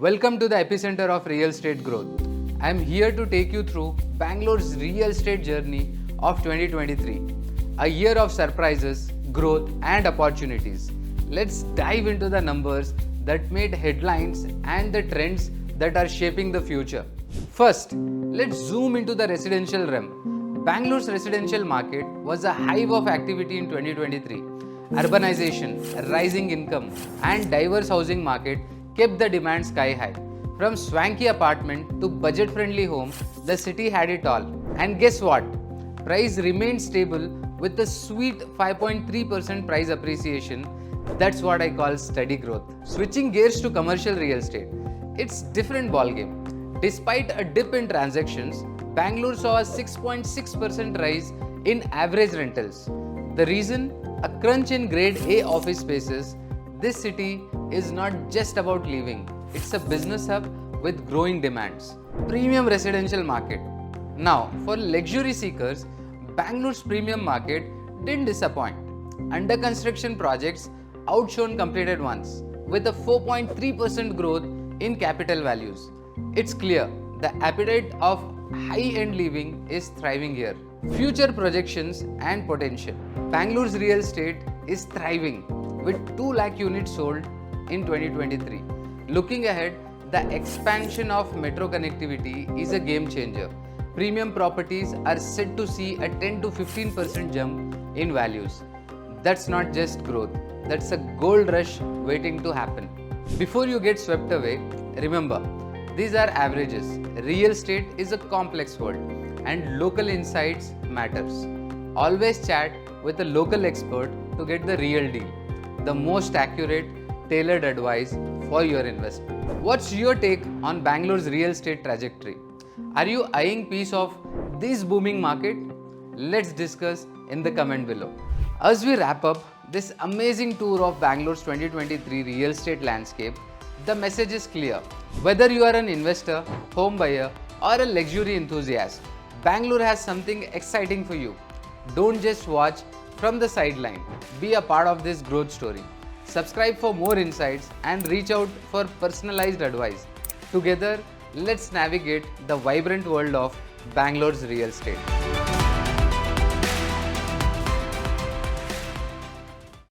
Welcome to the epicenter of real estate growth. I am here to take you through Bangalore's real estate journey of 2023, a year of surprises, growth, and opportunities. Let's dive into the numbers that made headlines and the trends that are shaping the future. First, let's zoom into the residential realm. Bangalore's residential market was a hive of activity in 2023. Urbanization, rising income, and diverse housing market kept the demand sky high. From swanky apartment to budget-friendly home, the city had it all. And guess what? Price remained stable with a sweet 5.3% price appreciation. That's what I call steady growth. Switching gears to commercial real estate, it's different ballgame. Despite a dip in transactions, Bangalore saw a 6.6% rise in average rentals. The reason? A crunch in grade A office spaces. This city is not just about living, it's a business hub with growing demands. Premium residential market. Now, for luxury seekers, Bangalore's premium market didn't disappoint. Under construction projects outshone completed ones with a 4.3% growth in capital values. It's clear the appetite of high-end living is thriving here. Future projections and potential. Bangalore's real estate is thriving with 2 lakh units sold in 2023. Looking ahead, the expansion of metro connectivity is a game changer. Premium properties are set to see a 10 to 15% jump in values. That's not just growth, that's a gold rush waiting to happen. Before you get swept away, remember, these are averages. Real estate is a complex world and local insights matters. Always chat with a local expert to get the real deal, the most accurate, tailored advice for your investment. What's your take on Bangalore's real estate trajectory? Are you eyeing piece of this booming market? Let's discuss in the comment below. As we wrap up this amazing tour of Bangalore's 2023 real estate landscape, the message is clear. Whether you are an investor, home buyer, or a luxury enthusiast, Bangalore has something exciting for you. Don't just watch from the sideline. Be a part of this growth story. Subscribe for more insights and reach out for personalized advice. Together, let's navigate the vibrant world of Bangalore's real estate.